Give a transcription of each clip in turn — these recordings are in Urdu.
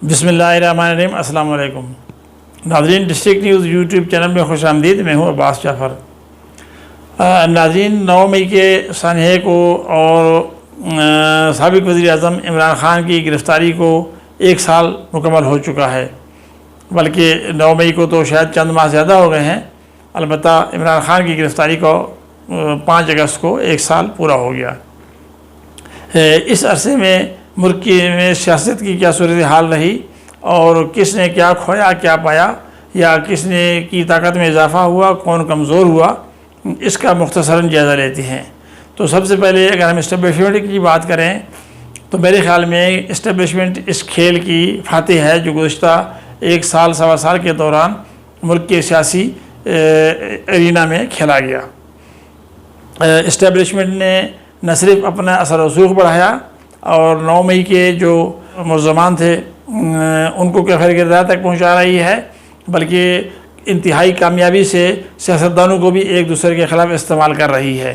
بسم اللہ الرحمن الرحیم۔ السلام علیکم ناظرین، ڈسٹرکٹ نیوز یوٹیوب چینل میں خوش آمدید۔ میں ہوں عباس جعفر۔ ناظرین، 9 مئی کے سانحے کو اور سابق وزیر اعظم عمران خان کی گرفتاری کو 1 سال مکمل ہو چکا ہے، بلکہ 9 مئی کو تو شاید چند ماہ زیادہ ہو گئے ہیں، البتہ عمران خان کی گرفتاری کو 5 اگست کو 1 سال پورا ہو گیا۔ اس عرصے میں ملک میں سیاست کی کیا صورتحال رہی اور کس نے کیا کھویا کیا پایا، یا کس نے کی طاقت میں اضافہ ہوا، کون کمزور ہوا، اس کا مختصراً جائزہ لیتے ہیں۔ تو سب سے پہلے اگر ہم اسٹیبلشمنٹ کی بات کریں تو میرے خیال میں اسٹیبلشمنٹ اس کھیل کی فاتح ہے جو گزشتہ 1 سال سوا سال کے دوران ملک کے سیاسی ارینا میں کھیلا گیا۔ اسٹیبلشمنٹ نے نہ صرف اپنا اثر و رسوخ بڑھایا اور 9 مئی کے جو ملزمان تھے ان کو خیر گردار تک پہنچا رہی ہے، بلکہ انتہائی کامیابی سے سیاستدانوں کو بھی ایک دوسرے کے خلاف استعمال کر رہی ہے،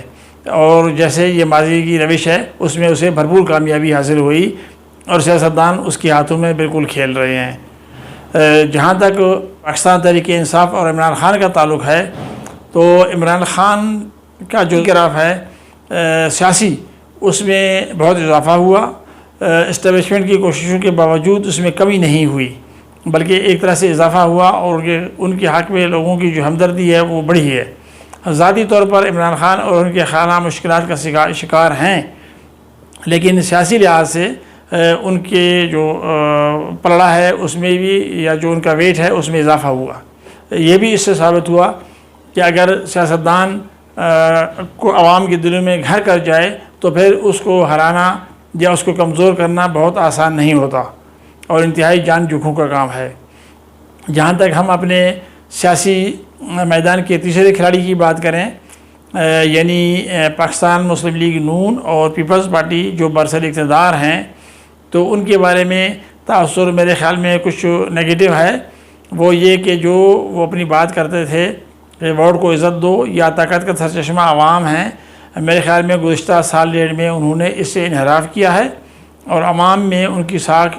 اور جیسے یہ ماضی کی روش ہے اس میں اسے بھرپور کامیابی حاصل ہوئی اور سیاستدان اس کے ہاتھوں میں بالکل کھیل رہے ہیں۔ جہاں تک پاکستان تحریک انصاف اور عمران خان کا تعلق ہے تو عمران خان کا جو گراف ہے سیاسی، اس میں بہت اضافہ ہوا۔ اسٹیبلشمنٹ کی کوششوں کے باوجود اس میں کمی نہیں ہوئی، بلکہ ایک طرح سے اضافہ ہوا، اور ان کے حق میں لوگوں کی جو ہمدردی ہے وہ بڑھی ہے۔ ذاتی طور پر عمران خان اور ان کے خانہ مشکلات کا شکار ہیں، لیکن سیاسی لحاظ سے ان کے جو پلڑا ہے اس میں بھی، یا جو ان کا ویٹ ہے اس میں اضافہ ہوا۔ یہ بھی اس سے ثابت ہوا کہ اگر سیاستدان کو عوام کے دلوں میں گھر کر جائے تو پھر اس کو ہرانا یا اس کو کمزور کرنا بہت آسان نہیں ہوتا، اور انتہائی جان جوکھوں کا کام ہے۔ جہاں تک ہم اپنے سیاسی میدان کے تیسرے کھلاڑی کی بات کریں، یعنی پاکستان مسلم لیگ نون اور پیپلز پارٹی جو برسر اقتدار ہیں، تو ان کے بارے میں تاثر میرے خیال میں کچھ نگیٹو ہے۔ وہ یہ کہ جو وہ اپنی بات کرتے تھے کہ ووٹ کو عزت دو یا طاقت کا سرچشمہ عوام ہیں، میرے خیال میں گزشتہ سال ڈیڑھ میں انہوں نے اس سے انحراف کیا ہے، اور عوام میں ان کی ساکھ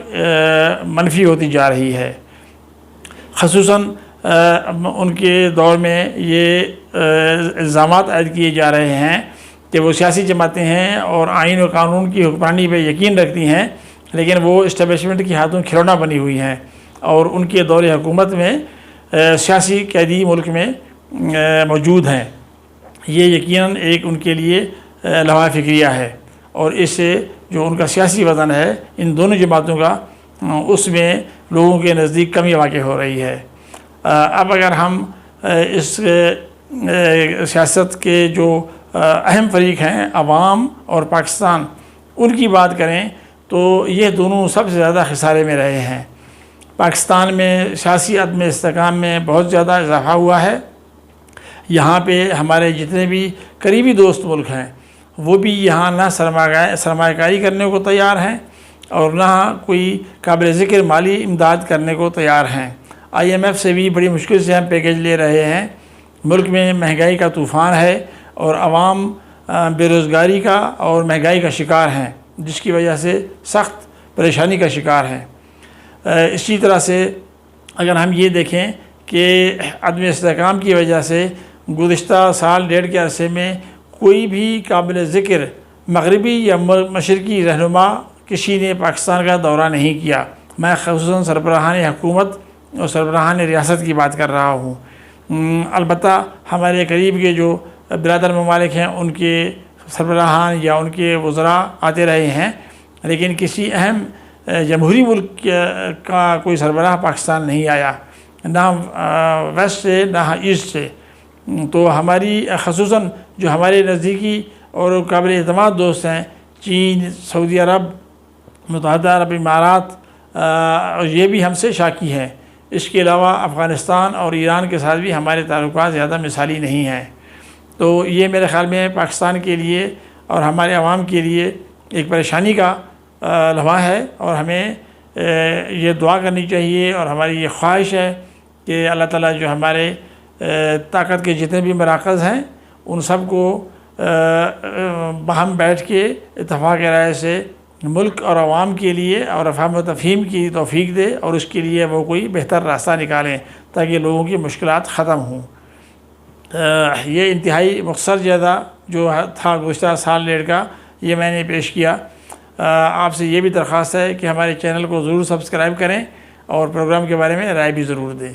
منفی ہوتی جا رہی ہے۔ خصوصاً ان کے دور میں یہ الزامات عائد کیے جا رہے ہیں کہ وہ سیاسی جماعتیں ہیں اور آئین و قانون کی حکمرانی پہ یقین رکھتی ہیں، لیکن وہ اسٹیبلشمنٹ کے ہاتھوں کھلونا بنی ہوئی ہیں، اور ان کے دور حکومت میں سیاسی قیدی ملک میں موجود ہیں۔ یہ یقیناً ایک ان کے لیے لمحہ فکریہ ہے، اور اس سے جو ان کا سیاسی وزن ہے ان دونوں جماعتوں کا، اس میں لوگوں کے نزدیک کمی واقع ہو رہی ہے۔ اب اگر ہم اس سیاست کے جو اہم فریق ہیں عوام اور پاکستان، ان کی بات کریں تو یہ دونوں سب سے زیادہ خسارے میں رہے ہیں۔ پاکستان میں سیاسی عدم استحکام میں بہت زیادہ اضافہ ہوا ہے۔ یہاں پہ ہمارے جتنے بھی قریبی دوست ملک ہیں وہ بھی یہاں نہ سرمایہ کاری کرنے کو تیار ہیں اور نہ کوئی قابل ذکر مالی امداد کرنے کو تیار ہیں۔ IMF سے بھی بڑی مشکل سے ہم پیکیج لے رہے ہیں۔ ملک میں مہنگائی کا طوفان ہے اور عوام بے روزگاری کا اور مہنگائی کا شکار ہیں، جس کی وجہ سے سخت پریشانی کا شکار ہیں۔ اسی طرح سے اگر ہم یہ دیکھیں کہ عدم استحکام کی وجہ سے گزشتہ سال ڈیڑھ کے عرصے میں کوئی بھی قابل ذکر مغربی یا مشرقی رہنما کسی نے پاکستان کا دورہ نہیں کیا۔ میں خصوصاً سربراہان حکومت اور سربراہان ریاست کی بات کر رہا ہوں۔ البتہ ہمارے قریب کے جو برادر ممالک ہیں ان کے سربراہان یا ان کے وزراء آتے رہے ہیں، لیکن کسی اہم جمہوری ملک کا کوئی سربراہ پاکستان نہیں آیا، نہ ویسٹ سے نہ ایسٹ سے۔ تو ہماری خصوصاً جو ہمارے نزدیکی اور قابل اعتماد دوست ہیں، چین، سعودی عرب، متحدہ عرب امارات، یہ بھی ہم سے شاکی ہیں۔ اس کے علاوہ افغانستان اور ایران کے ساتھ بھی ہمارے تعلقات زیادہ مثالی نہیں ہیں۔ تو یہ میرے خیال میں پاکستان کے لیے اور ہمارے عوام کے لیے ایک پریشانی کا لمحہ ہے، اور ہمیں یہ دعا کرنی چاہیے اور ہماری یہ خواہش ہے کہ اللہ تعالیٰ جو ہمارے طاقت کے جتنے بھی مراکز ہیں ان سب کو باہم بیٹھ کے اتفاق رائے سے ملک اور عوام کے لیے اور افہام و تفہیم کی توفیق دے، اور اس کے لیے وہ کوئی بہتر راستہ نکالیں تاکہ لوگوں کی مشکلات ختم ہوں۔ یہ انتہائی مختصر جو تھا گزشتہ سال ڈیڑھ کا، یہ میں نے پیش کیا۔ آپ سے یہ بھی درخواست ہے کہ ہمارے چینل کو ضرور سبسکرائب کریں اور پروگرام کے بارے میں رائے بھی ضرور دیں۔